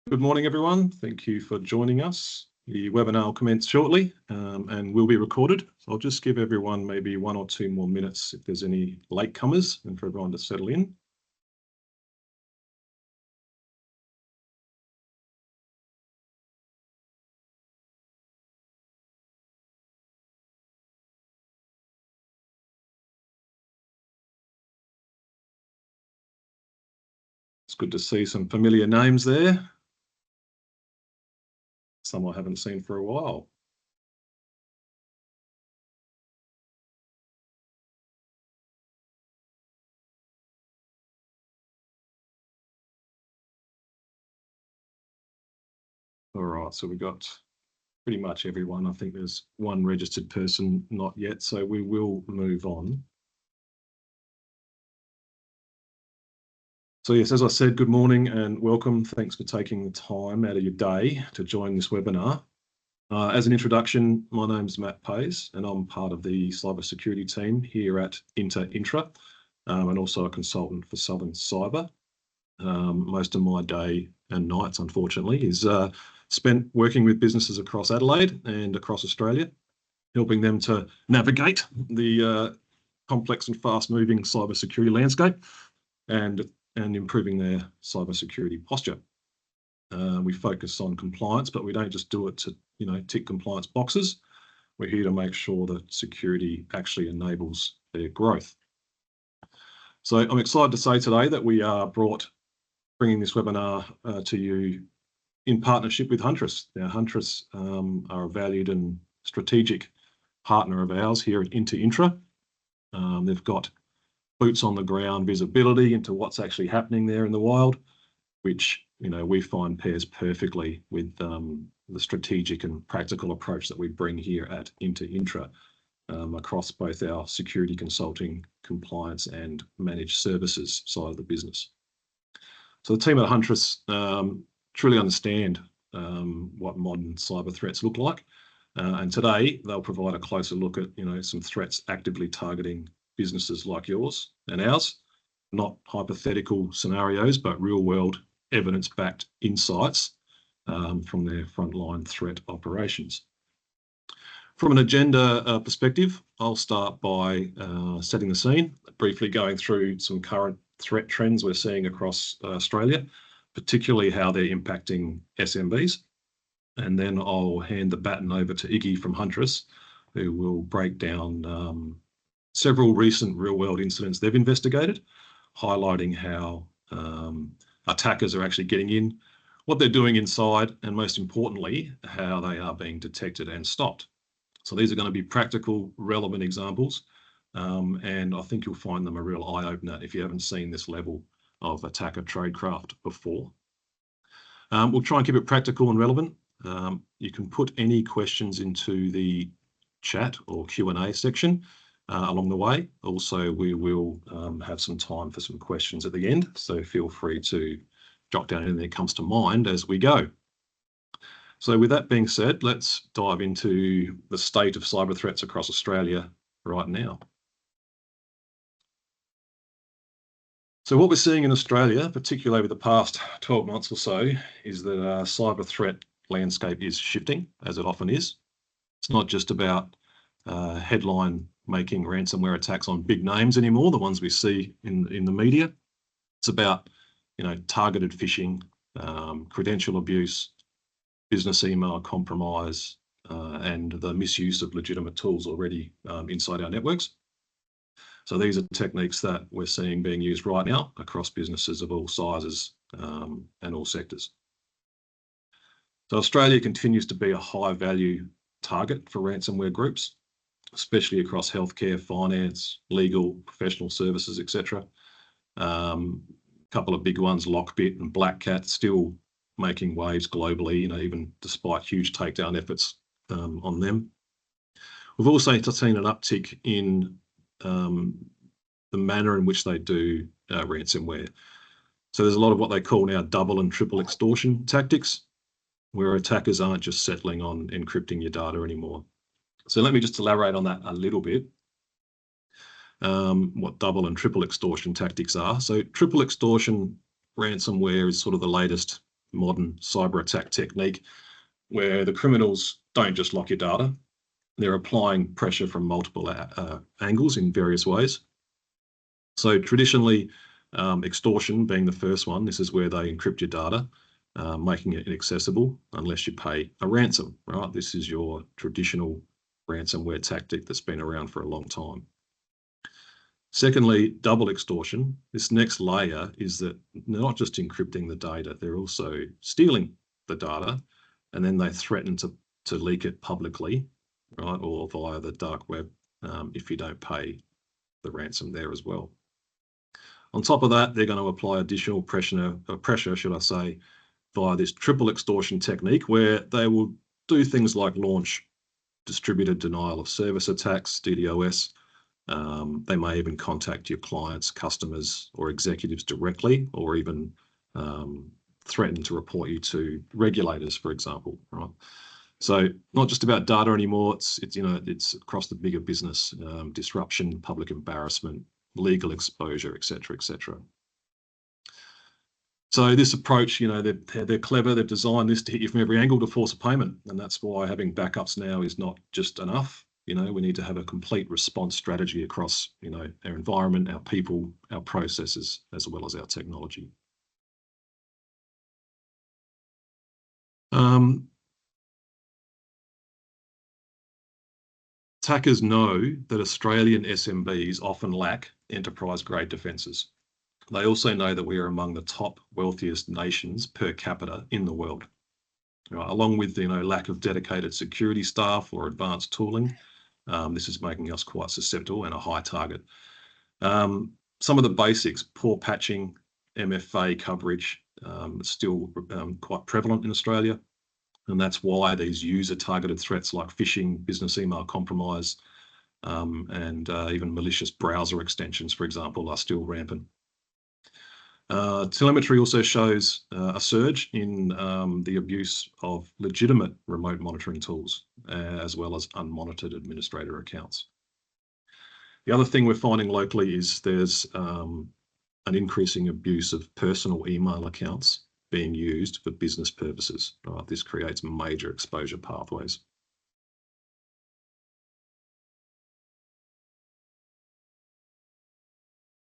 Good morning, everyone. Thank you for joining us. The webinar will commence shortly and will be recorded. So I'll just give everyone maybe 1 or 2 more minutes if there's any latecomers and for everyone to settle in. It's good to see some familiar names there. Some I haven't seen for a while. All right, so we've got pretty much everyone. I think there's one registered person not yet, so we will move on. So yes, as I said, good morning and welcome. Thanks for taking the time out of your day to join this webinar. As an introduction, my name's Matt Pays and I'm part of the cybersecurity team here at Intra and also a consultant for Southern Cyber. Most of my day and nights, unfortunately, is spent working with businesses across Adelaide and across Australia, helping them to navigate the complex and fast-moving cybersecurity landscape and improving their cybersecurity posture. We focus on compliance, but we don't just do it to tick compliance boxes. We're here to make sure that security actually enables their growth. So I'm excited to say today that we are bringing this webinar to you in partnership with Huntress. Now, Huntress are a valued and strategic partner of ours here at Intra. They've got boots on the ground visibility into what's actually happening there in the wild, which we find pairs perfectly with the strategic and practical approach that we bring here at Intra across both our security consulting, compliance and managed services side of the business. So the team at Huntress truly understand what modern cyber threats look like, and today they'll provide a closer look at some threats actively targeting businesses like yours and ours, not hypothetical scenarios, but real-world evidence-backed insights from their frontline threat operations. From an agenda perspective, I'll start by setting the scene, briefly going through some current threat trends we're seeing across Australia, particularly how they're impacting SMBs. And then I'll hand the baton over to Iggy from Huntress, who will break down several recent real-world incidents they've investigated, highlighting how attackers are actually getting in, what they're doing inside, and most importantly, how they are being detected and stopped. So these are going to be practical, relevant examples, and I think you'll find them a real eye-opener if you haven't seen this level of attacker tradecraft before. We'll try and keep it practical and relevant. You can put any questions into the chat or Q&A section along the way. Also, we will have some time for some questions at the end, so feel free to jot down anything that comes to mind as we go. So with that being said, let's dive into the state of cyber threats across Australia right now. So what we're seeing in Australia, particularly over the past 12 months or so, is that our cyber threat landscape is shifting, as it often is. It's not just about headline making ransomware attacks on big names anymore, the ones we see in the media. It's about targeted phishing, credential abuse, business email compromise, and the misuse of legitimate tools already inside our networks. So these are techniques that we're seeing being used right now across businesses of all sizes and all sectors. So Australia continues to be a high value target for ransomware groups, especially across healthcare, finance, legal, professional services, etc. A couple of big ones, Lockbit and Black Cat, still making waves globally, even despite huge takedown efforts on them. We've also seen an uptick in the manner in which they do ransomware. So there's a lot of what they call now double and triple extortion tactics, where attackers aren't just settling on encrypting your data anymore. So let me just elaborate on that a little bit, what double and triple extortion tactics are. So triple extortion ransomware is sort of the latest modern cyber attack technique where the criminals don't just lock your data. They're applying pressure from multiple angles in various ways. So traditionally, extortion being the first one, this is where they encrypt your data, making it inaccessible unless you pay a ransom, right? This is your traditional ransomware tactic that's been around for a long time. Secondly, double extortion. This next layer is that they're not just encrypting the data, they're also stealing the data, and then they threaten to leak it publicly, right, or via the dark web if you don't pay the ransom there as well. On top of that, they're going to apply additional pressure, should I say, via this triple extortion technique, where they will do things like launch distributed denial of service attacks, DDoS. They may even contact your clients, customers, or executives directly, or even threaten to report you to regulators, for example, right? So not just about data anymore. It's across the bigger business, disruption, public embarrassment, legal exposure, etc., etc. So this approach, they're clever. They've designed this to hit you from every angle to force a payment, and that's why having backups now is not just enough. We need to have a complete response strategy across, our environment, our people, our processes, as well as our technology. Attackers know that Australian SMBs often lack enterprise-grade defences. They also know that we are among the top wealthiest nations per capita in the world. Along with lack of dedicated security staff or advanced tooling, this is making us quite susceptible and a high target. Some of the basics: poor patching, MFA coverage, still quite prevalent in Australia. And that's why these user-targeted threats like phishing, business email compromise, and even malicious browser extensions, for example, are still rampant. Telemetry also shows a surge in the abuse of legitimate remote monitoring tools, as well as unmonitored administrator accounts. The other thing we're finding locally is there's an increasing abuse of personal email accounts being used for business purposes. Right? This creates major exposure pathways.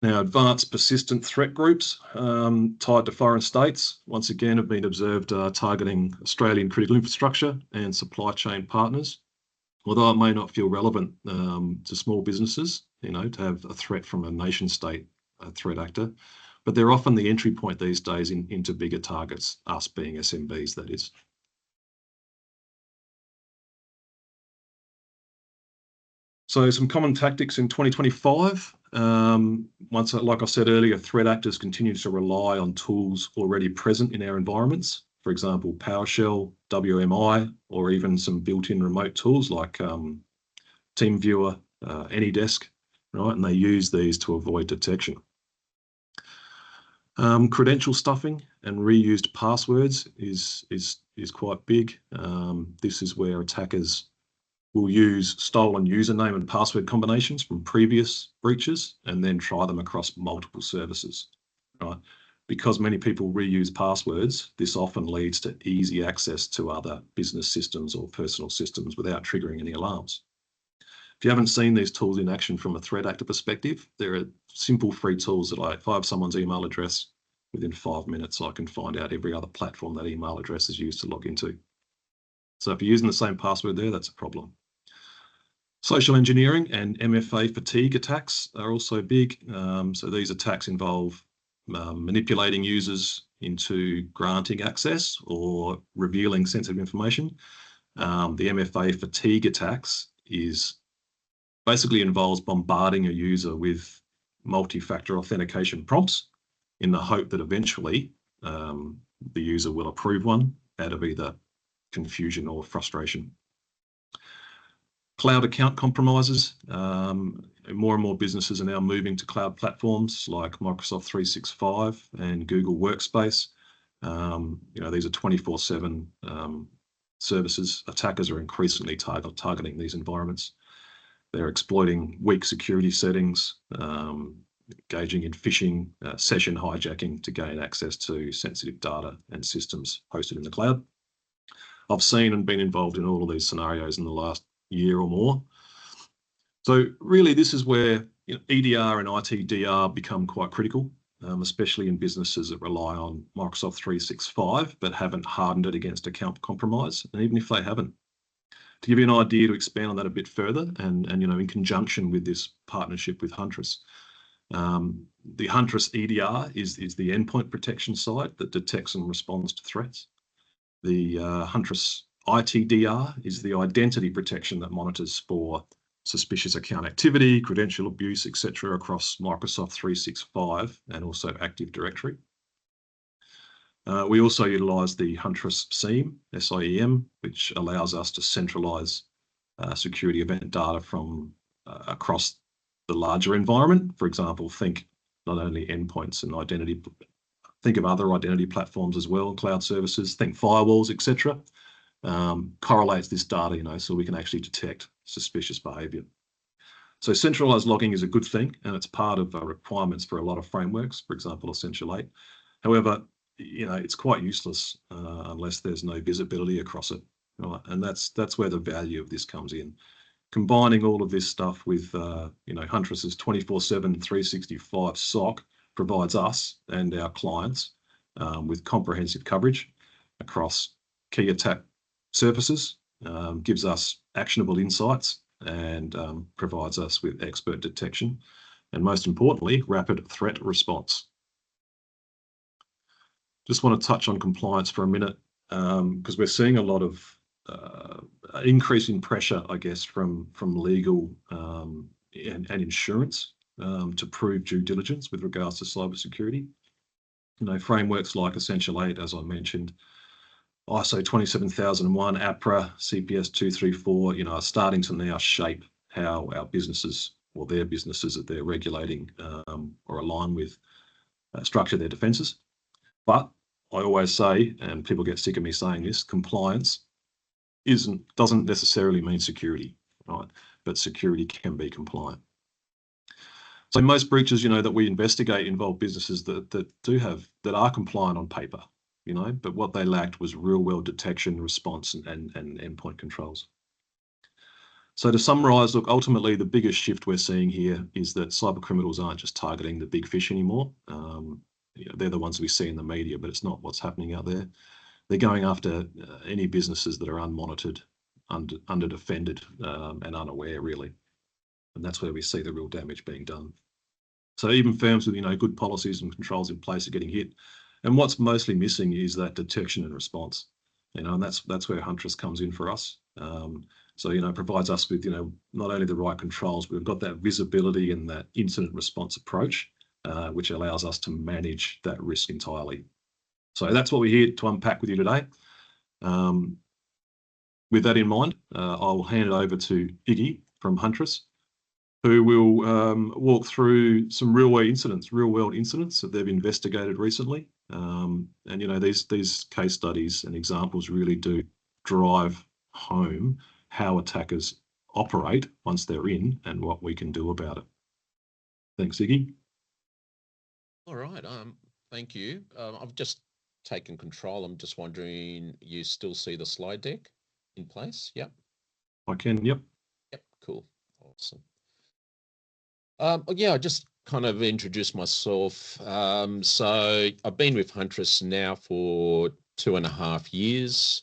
Now, advanced persistent threat groups tied to foreign states, once again, have been observed targeting Australian critical infrastructure and supply chain partners. Although it may not feel relevant to small businesses, to have a threat from a nation state threat actor, but they're often the entry point these days into bigger targets, us being SMBs, that is. So some common tactics in 2025. Like I said earlier, threat actors continue to rely on tools already present in our environments. For example, PowerShell, WMI, or even some built-in remote tools like TeamViewer, AnyDesk, right? And they use these to avoid detection. Credential stuffing and reused passwords is quite big. This is where attackers will use stolen username and password combinations from previous breaches and then try them across multiple services, right? Because many people reuse passwords, this often leads to easy access to other business systems or personal systems without triggering any alarms. If you haven't seen these tools in action from a threat actor perspective, there are simple free tools that if I have someone's email address, within 5 minutes, I can find out every other platform that email address is used to log into. So if you're using the same password there, that's a problem. Social engineering and MFA fatigue attacks are also big. So these attacks involve manipulating users into granting access or revealing sensitive information. The MFA fatigue attacks basically involves bombarding a user with multi-factor authentication prompts in the hope that eventually the user will approve one out of either confusion or frustration. Cloud account compromises. More and more businesses are now moving to cloud platforms like Microsoft 365 and Google Workspace. These are 24/7 services. Attackers are increasingly targeting these environments. They're exploiting weak security settings, engaging in phishing, session hijacking to gain access to sensitive data and systems hosted in the cloud. I've seen and been involved in all of these scenarios in the last year or more. So really, this is where EDR and ITDR become quite critical, especially in businesses that rely on Microsoft 365 but haven't hardened it against account compromise. And even if they haven't, to give you an idea, to expand on that a bit further, and in conjunction with this partnership with Huntress, the Huntress EDR is the endpoint protection side that detects and responds to threats. The Huntress ITDR is the identity protection that monitors for suspicious account activity, credential abuse, etc., across Microsoft 365 and also Active Directory. We also utilise the Huntress SIEM, which allows us to centralise security event data from across the larger environment. For example, think not only endpoints and identity, think of other identity platforms as well, cloud services, think firewalls, etc. Correlates this data, so we can actually detect suspicious behaviour. So centralised logging is a good thing, and it's part of requirements for a lot of frameworks, for example, Essential 8. However, it's quite useless unless there's no visibility across it, right? And that's where the value of this comes in. Combining all of this stuff with Huntress's 24/7 365 SOC provides us and our clients with comprehensive coverage across key attack surfaces, gives us actionable insights, and provides us with expert detection, and most importantly, rapid threat response. Just want to touch on compliance for a minute, because we're seeing a lot of increasing pressure, I guess, from legal and insurance to prove due diligence with regards to cybersecurity. Frameworks like Essential 8, as I mentioned, ISO 27001, APRA, CPS 234, are starting to now shape how our businesses, or their businesses that they're regulating or align with, structure their defences. But I always say, and people get sick of me saying this, compliance doesn't necessarily mean security, right? But security can be compliant. So most breaches, that we investigate involve businesses that are compliant on paper, but what they lacked was real-world detection, response, and endpoint controls. So to summarise, look, ultimately the biggest shift we're seeing here is that cyber criminals aren't just targeting the big fish anymore. They're the ones we see in the media, but it's not what's happening out there. They're going after any businesses that are unmonitored, under-defended, and unaware, really. And that's where we see the real damage being done. So even firms with good policies and controls in place are getting hit. And what's mostly missing is that detection and response. And that's where Huntress comes in for us. So provides us with not only the right controls, but we've got that visibility and that incident response approach, which allows us to manage that risk entirely. So that's what we're here to unpack with you today. With that in mind, I'll hand it over to Iggy from Huntress, who will walk through some real-world incidents that they've investigated recently. And these case studies and examples really do drive home how attackers operate once they're in and what we can do about it. Thanks, Iggy. All right. Thank you. I've just taken control. I'm just wondering, you still see the slide deck in place? Yep. I can. Yep. Yep. Cool. Awesome. Yeah, I just kind of introduce myself. So I've been with Huntress now for 2.5 years.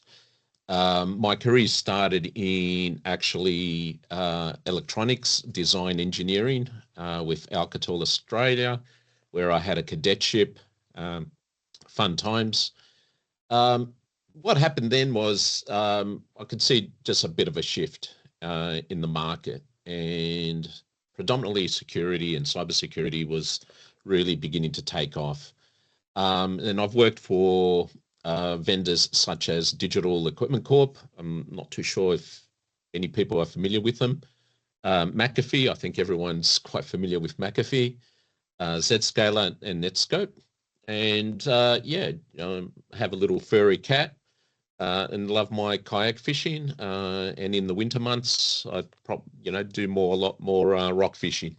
My career started in actually electronics design engineering with Alcatel Australia, where I had a cadetship, fun times. What happened then was I could see just a bit of a shift in the market, and predominantly security and cybersecurity was really beginning to take off. And I've worked for vendors such as Digital Equipment Corp. I'm not too sure if any people are familiar with them. McAfee, I think everyone's quite familiar with McAfee, Zscaler and Netscope. And have a little furry cat and love my kayak fishing. And in the winter months, I do a lot more rock fishing.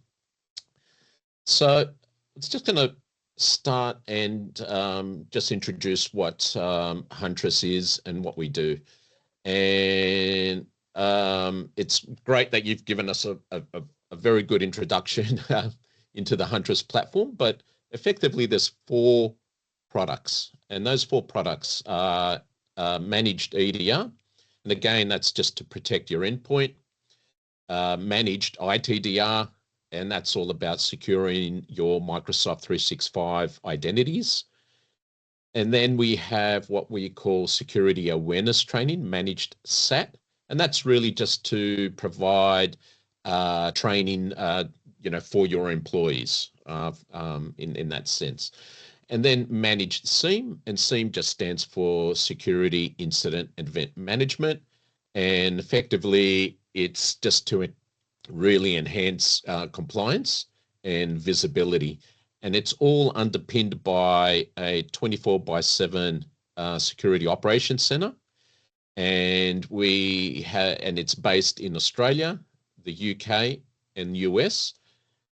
So it's just going to start and just introduce what Huntress is and what we do. And it's great that you've given us a very good introduction into the Huntress platform, but effectively there's 4 products, and those 4 products are managed EDR. And again, that's just to protect your endpoint. Managed ITDR, and that's all about securing your Microsoft 365 identities. And then we have what we call security awareness training, managed SAT, and that's really just to provide training, for your employees in that sense. And then managed SIEM, and SIEM just stands for Security Incident Event Management, and effectively it's just to really enhance compliance and visibility. And it's all underpinned by a 24/7 security operations center. And it's based in Australia, the UK, and US.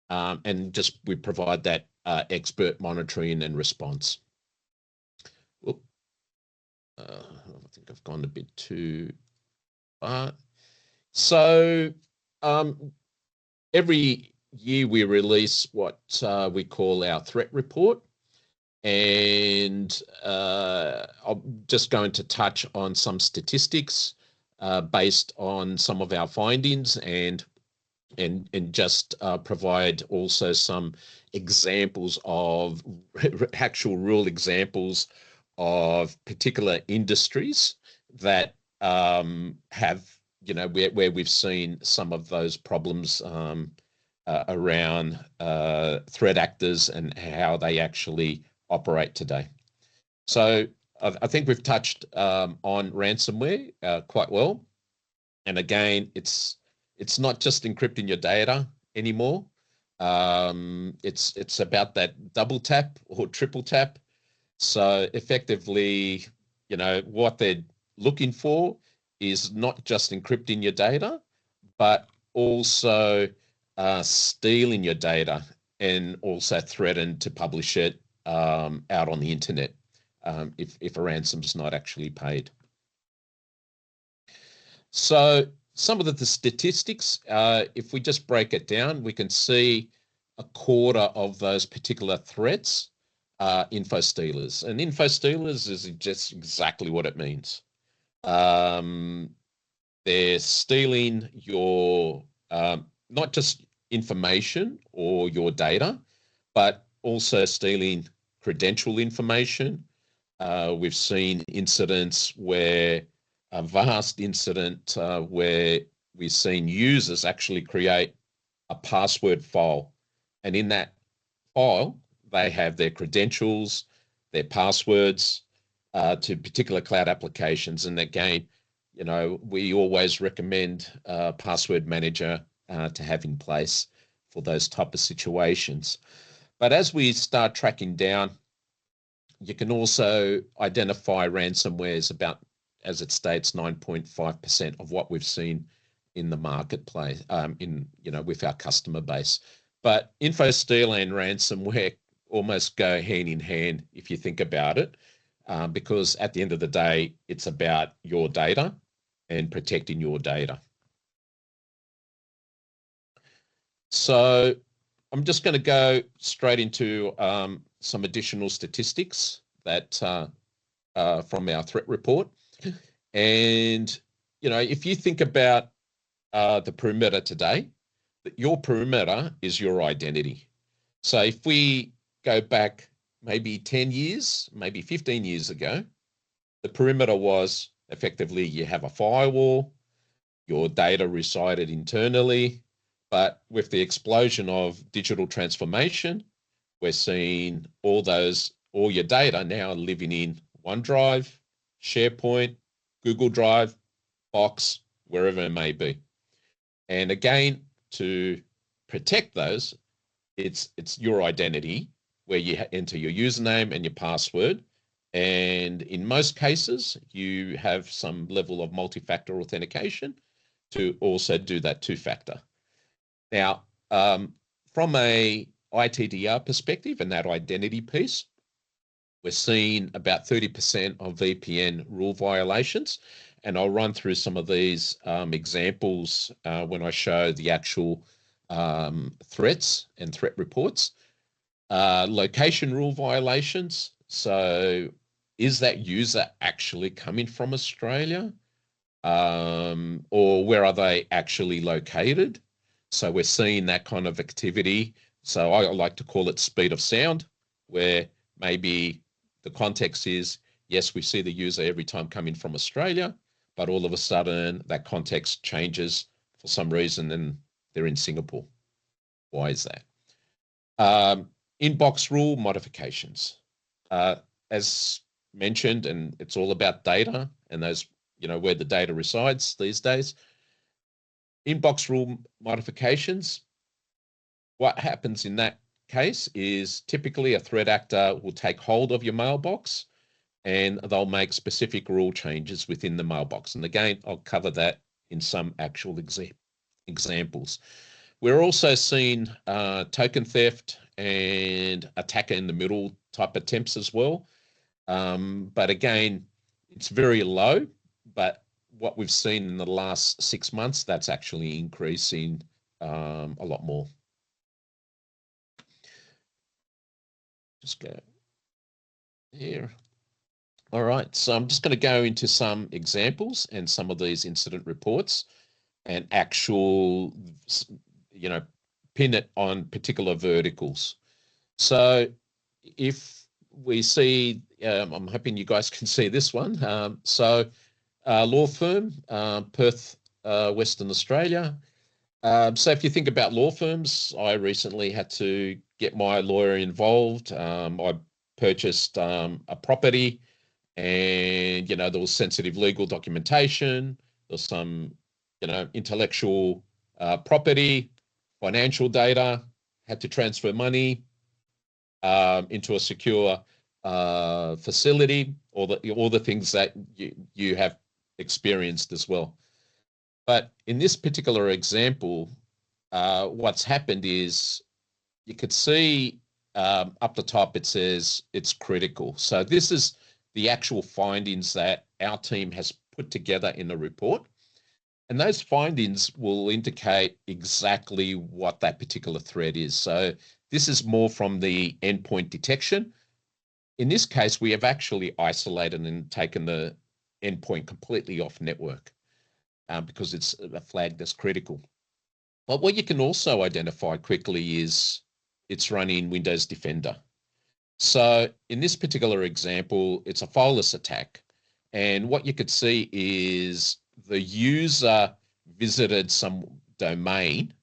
And just we provide that expert monitoring and response. I think I've gone a bit too far. So every year we release what we call our threat report, and I'm just going to touch on some statistics based on some of our findings, and just provide also some examples of actual real examples of particular industries that have, where we've seen some of those problems around threat actors and how they actually operate today. So I think we've touched on ransomware quite well. And again, it's not just encrypting your data anymore. It's about that double tap or triple tap. So effectively, what they're looking for is not just encrypting your data, but also stealing your data and also threaten to publish it out on the internet if a ransom's not actually paid. So some of the statistics, if we just break it down, we can see 1/4 of those particular threats are info stealers. And info stealers is just exactly what it means. They're stealing your, not just information or your data, but also stealing credential information. We've seen incidents where a vast incident where we've seen users actually create a password file. And in that file, they have their credentials, their passwords to particular cloud applications. And again, we always recommend a password manager to have in place for those type of situations. But as we start tracking down, you can also identify ransomware about, as it states, 9.5% of what we've seen in the marketplace, with our customer base. But info steal and ransomware almost go hand in hand if you think about it, because at the end of the day, it's about your data and protecting your data. So I'm just going to go straight into some additional statistics that from our threat report. And, if you think about the perimeter today, your perimeter is your identity. So if we go back maybe 10 years, maybe 15 years ago, the perimeter was effectively you have a firewall, your data resided internally. But with the explosion of digital transformation, we're seeing all your data now living in OneDrive, SharePoint, Google Drive, Box, wherever it may be. And again, to protect those, it's your identity where you enter your username and your password. And in most cases, you have some level of multi-factor authentication to also do that 2-factor. Now, from a ITDR perspective and that identity piece, we're seeing about 30% of VPN rule violations. And I'll run through some of these examples when I show the actual threats and threat reports. Location rule violations. So is that user actually coming from Australia? Or where are they actually located? So we're seeing that kind of activity. So I like to call it speed of sound, where maybe the context is, yes, we see the user every time coming from Australia, but all of a sudden that context changes for some reason and they're in Singapore. Why is that? Inbox rule modifications. As mentioned, and it's all about data and those, where the data resides these days. Inbox rule modifications, what happens in that case is typically a threat actor will take hold of your mailbox and they'll make specific rule changes within the mailbox. And again, I'll cover that in some actual examples. We're also seeing token theft and attacker in the middle type attempts as well. But again, it's very low, but what we've seen in the last 6 months, that's actually increasing a lot more. Just go here. All right, so I'm just going to go into some examples and some of these incident reports and actual, pin it on particular verticals. So if we see, I'm hoping you guys can see this one. Law firm, Perth, Western Australia. So if you think about law firms, I recently had to get my lawyer involved. I purchased a property and, there was sensitive legal documentation. There was some, intellectual property, financial data, had to transfer money into a secure facility, all the things that you have experienced as well. But in this particular example, what's happened is you could see up the top, it says it's critical. So this is the actual findings that our team has put together in the report. And those findings will indicate exactly what that particular threat is. So this is more from the endpoint detection. In this case, we have actually isolated and taken the endpoint completely off network because it's flagged as critical. But what you can also identify quickly is it's running Windows Defender. So in this particular example, it's a fileless attack. And what you could see is the user visited some domain.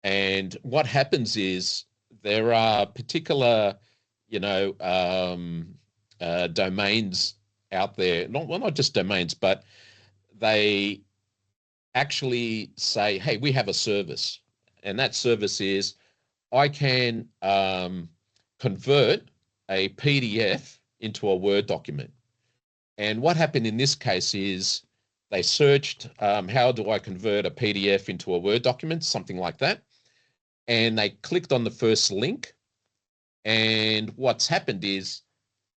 And what happens is there are particular, domains out there, not just domains, but they actually say, hey, we have a service. And that service is I can convert a PDF into a Word document. And what happened in this case is they searched, how do I convert a PDF into a Word document, something like that. And they clicked on the first link. And what's happened is,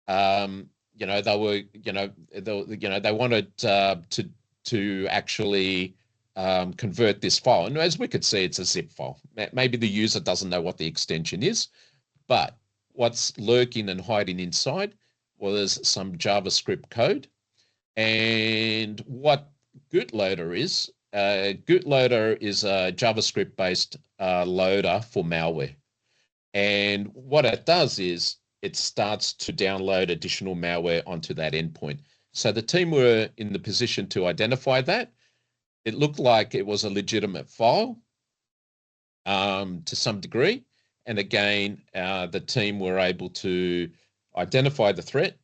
they wanted to actually convert this file. And as we could see, it's a zip file. Maybe the user doesn't know what the extension is, but what's lurking and hiding inside was some JavaScript code. And what Bootloader is a JavaScript-based loader for malware. And what it does is it starts to download additional malware onto that endpoint. So the team were in the position to identify that. It looked like it was a legitimate file to some degree. And again, the team were able to identify the threat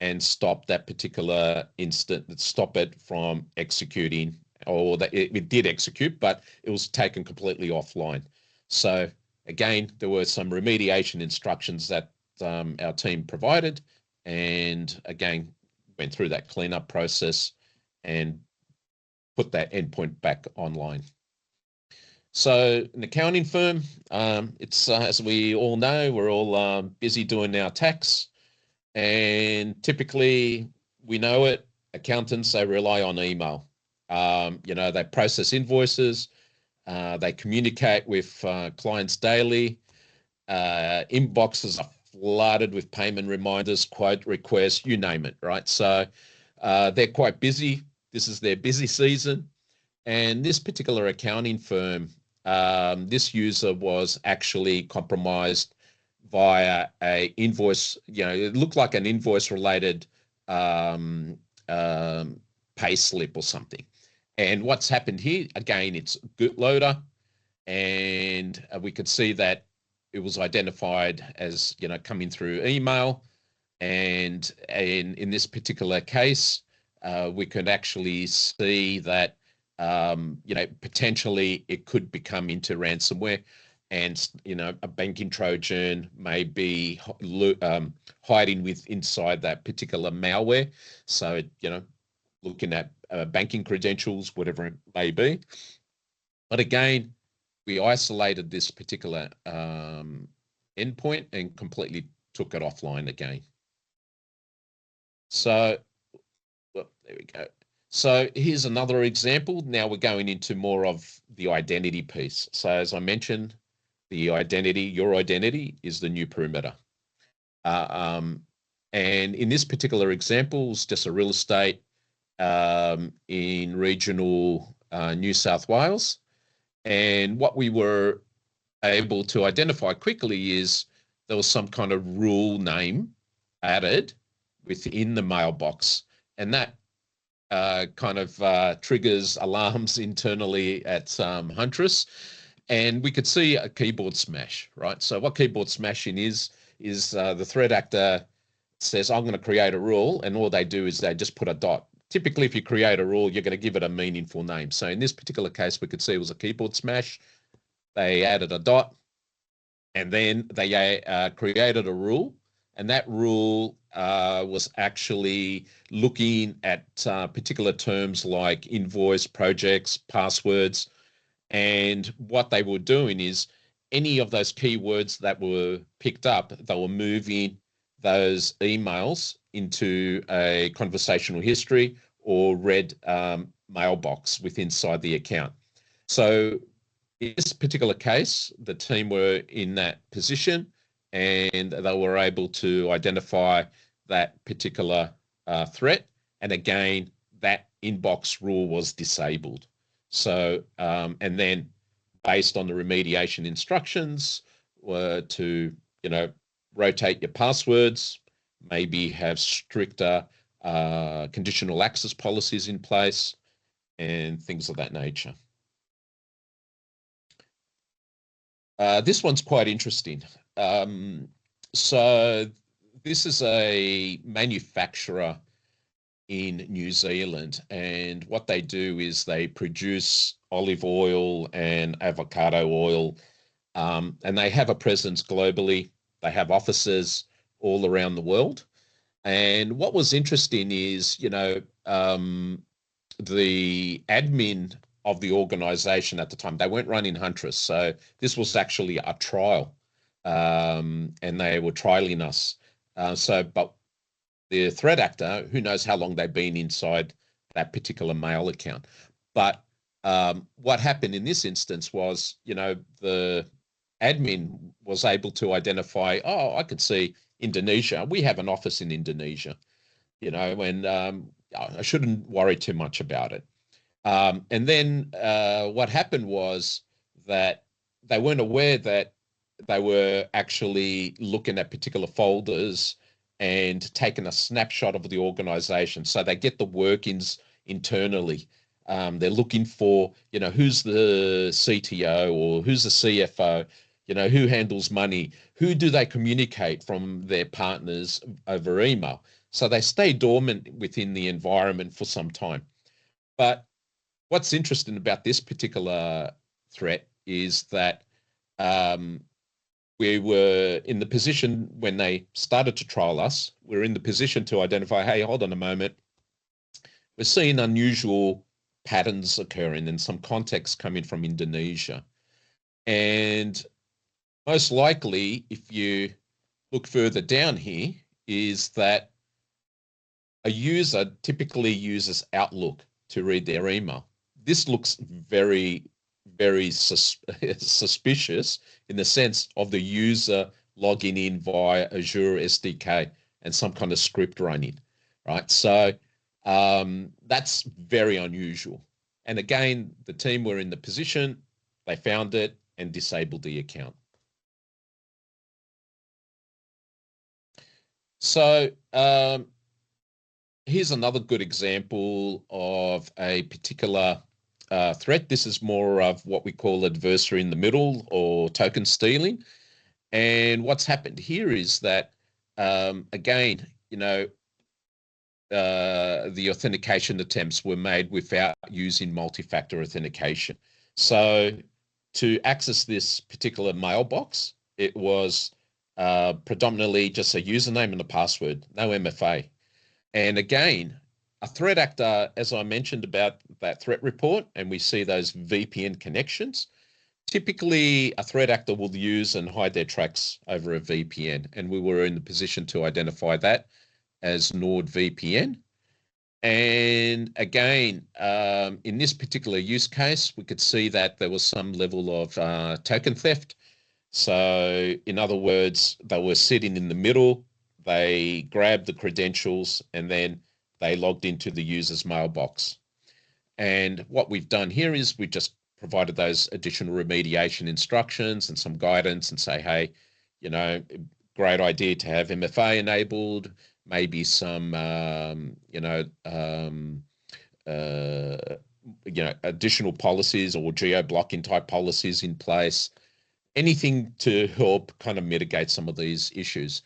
and stop that particular incident, stop it from executing, or that it did execute, but it was taken completely offline. So again, there were some remediation instructions that our team provided, and again, went through that cleanup process and put that endpoint back online. So an accounting firm, it's as we all know, we're all busy doing our tax, and typically we know it. Accountants, they rely on email. They process invoices, they communicate with clients daily. Inboxes are flooded with payment reminders, quote requests, you name it, right? So they're quite busy. This is their busy season. And this particular accounting firm, this user was actually compromised via a invoice. It looked like an invoice related um, pay slip or something. And what's happened here, again, it's bootloader, and we could see that it was identified as, coming through email. And in this particular case, we could actually see that potentially it could become into ransomware, and a banking Trojan may be hiding inside that particular malware. So looking at banking credentials, whatever it may be. But again, we isolated this particular endpoint and completely took it offline again. So, well, there we go. So here's another example. Now we're going into more of the identity piece. So as I mentioned, your identity is the new perimeter. And in this particular example, it's just a real estate in regional New South Wales. And what we were able to identify quickly is there was some kind of rule name added within the mailbox. And that kind of triggers alarms internally at Huntress. And we could see a keyboard smash, right? So what keyboard smashing is the threat actor says, I'm going to create a rule. And all they do is they just put a dot. Typically, if you create a rule, you're going to give it a meaningful name. So in this particular case, we could see it was a keyboard smash. They added a dot, and then they created a rule. And that rule was actually looking at particular terms like invoice, projects, passwords. And what they were doing is any of those keywords that were picked up, they were moving those emails into a conversational history or read mailbox inside the account. So in this particular case, the team were in that position, and they were able to identify that particular threat. And again, that inbox rule was disabled. So, and then based on the remediation instructions were to, rotate your passwords, maybe have stricter conditional access policies in place, and things of that nature. This one's quite interesting. So this is a manufacturer in New Zealand, and what they do is they produce olive oil and avocado oil, and they have a presence globally. They have offices all around the world. And what was interesting is, the admin of the organization at the time, they weren't running Huntress. So this was actually a trial, and they were trialing us. But the threat actor, who knows how long they've been inside that particular mail account. But what happened in this instance was, the admin was able to identify, I could see Indonesia. We have an office in Indonesia, and I shouldn't worry too much about it. And then what happened was that they weren't aware that they were actually looking at particular folders and taking a snapshot of the organization. So they get the workings internally. They're looking for, who's the CTO or who's the CFO, who handles money, who do they communicate from their partners over email. So they stay dormant within the environment for some time. But what's interesting about this particular threat is that we were in the position when they started to trial us, we're in the position to identify, hey, hold on a moment. We're seeing unusual patterns occurring and some context coming from Indonesia. And most likely, if you look further down here, is that a user typically uses Outlook to read their email. This looks very, very suspicious in the sense of the user logging in via Azure SDK and some kind of script running, right? So that's very unusual. And again, the team were in the position, they found it and disabled the account. So here's another good example of a particular threat. This is more of what we call adversary in the middle or token stealing. And what's happened here is that, again, the authentication attempts were made without using multi-factor authentication. So to access this particular mailbox, it was predominantly just a username and a password, no MFA. And again, a threat actor, as I mentioned about that threat report, and we see those VPN connections, typically a threat actor will use and hide their tracks over a VPN. And we were in the position to identify that as NordVPN. And again, in this particular use case, we could see that there was some level of token theft. So in other words, they were sitting in the middle, they grabbed the credentials, and then they logged into the user's mailbox. And what we've done here is we just provided those additional remediation instructions and some guidance and say, hey, great idea to have MFA enabled, maybe some, additional policies or geo-blocking type policies in place, anything to help kind of mitigate some of these issues.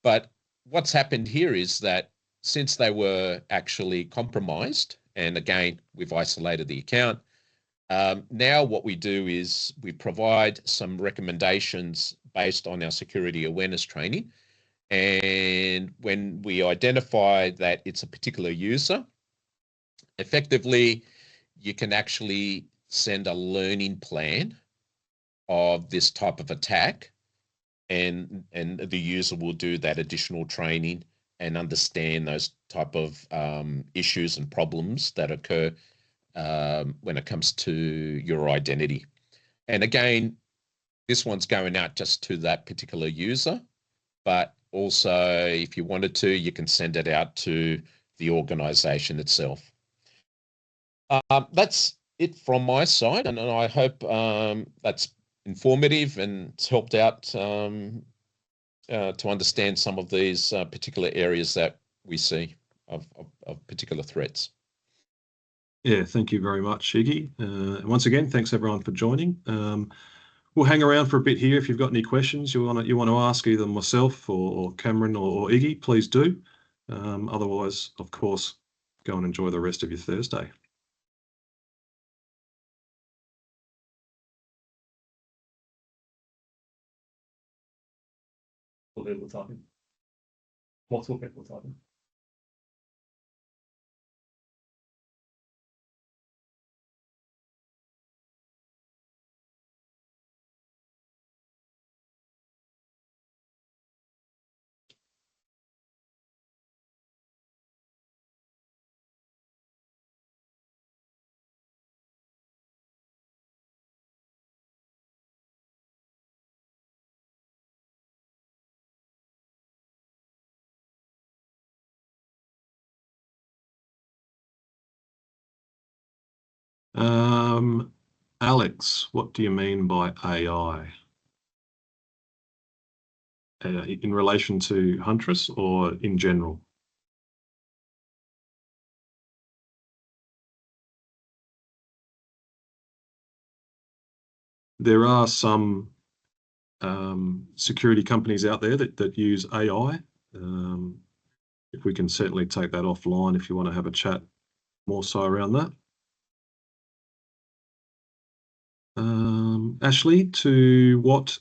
But what's happened here is that since they were actually compromised, and again, we've isolated the account, now what we do is we provide some recommendations based on our security awareness training. And when we identify that it's a particular user, effectively, you can actually send a learning plan of this type of attack, and the user will do that additional training and understand those type of issues and problems that occur when it comes to your identity. And again, this one's going out just to that particular user, but also if you wanted to, you can send it out to the organization itself. That's it from my side, and I hope that's informative and it's helped out to understand some of these particular areas that we see of particular threats. Yeah, thank you very much, Iggy. Once again, thanks everyone for joining. We'll hang around for a bit here. If you've got any questions you want to ask either myself or Cameron or Iggy, please do. Otherwise, of course, go and enjoy the rest of your Thursday. Multiple typing. Multiple people typing. Alex, what do you mean by AI? In relation to Huntress or in general? There are some security companies out there that use AI. If we can certainly take that offline if you want to have a chat more so around that. Ashley, to what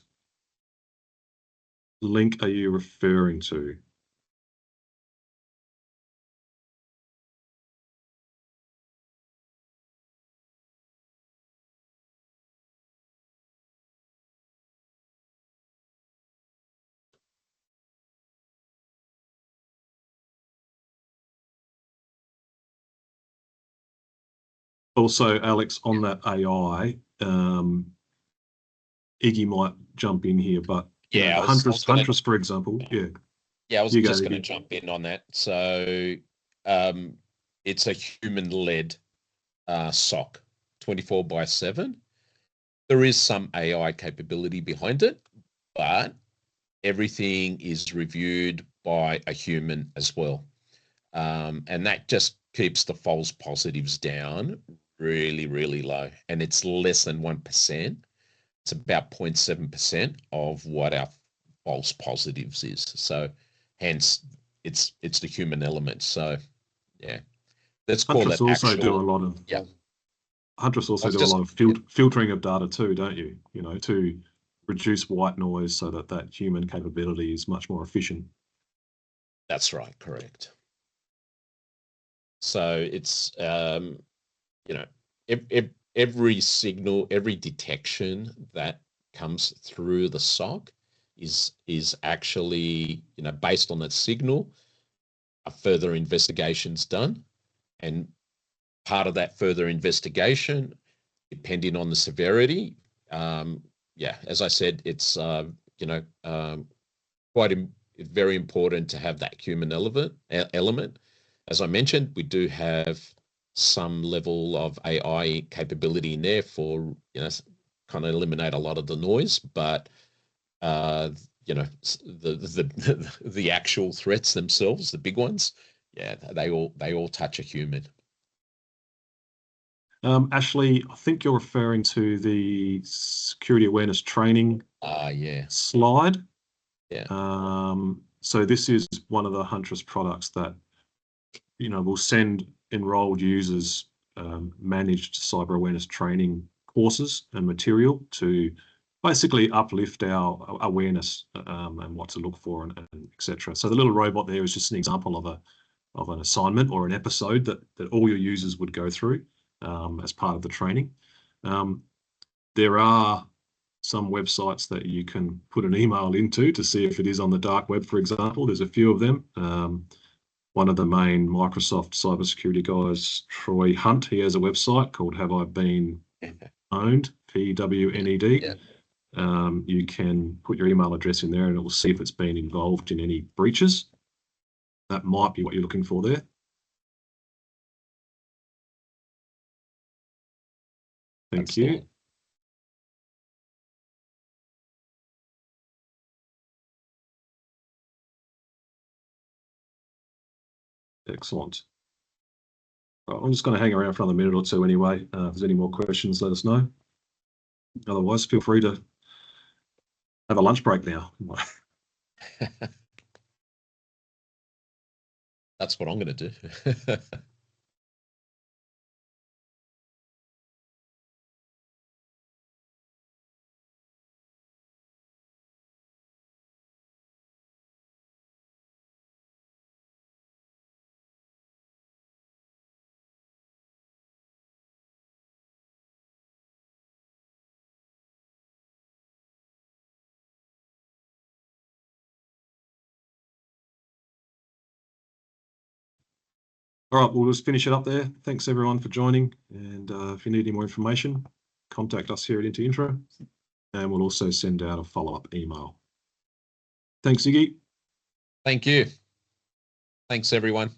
link are you referring to? Also, Alex, on that AI, Iggy might jump in here, but Yeah, the Huntress, for example, yeah, I was you go, just going to Iggy. jump in on that. So, it's a human-led SOC, 24/7. There is some AI capability behind it, but everything is reviewed by a human as well. And that just keeps the false positives down really, really low. And it's less than 1%. It's about 0.7% of what our false positives is. So hence it's the human element. So yeah, let's call Huntress it also do a actual. lot of Yeah. Huntress I also was do a just lot of filtering of data too, don't you? To reduce white noise so that human capability is much more efficient. That's right, correct. So it's you know, every signal, every detection that comes through the SOC is actually, based on that signal, a further investigation's done. And part of that further investigation, depending on the severity, as I said, it's very important to have that human element. As I mentioned, we do have some level of AI capability in there for, kind of eliminate a lot of the noise, but the actual threats themselves, the big ones, they all touch a human. Ashley, I think you're referring to the security awareness training Yeah. slide. Yeah. So this is one of the Huntress products that will send enrolled users managed cyber awareness training courses and material to basically uplift our awareness and what to look for and etc. So the little robot there is just an example of an assignment or an episode that all your users would go through as part of the training. There are some websites that you can put an email into to see if it is on the dark web, for example. There's a few of them. One of the main Microsoft cybersecurity guys, Troy Hunt, he has a website called Have I Been Owned, PWNED. Yeah. You can put your email address in there and it will see if it's been involved in any breaches. That might be what you're looking for there. Thank you. Excellent. I'm just going to hang around for another minute or two anyway. If there's any more questions, let us know. Otherwise, feel free to have a lunch break now. That's what I'm going to do. All right, we'll just finish it up there. Thanks everyone for joining. And if you need any more information, contact us here at Intra, and we'll also send out a follow-up email. Thanks, Iggy. Thank you. Thanks, everyone.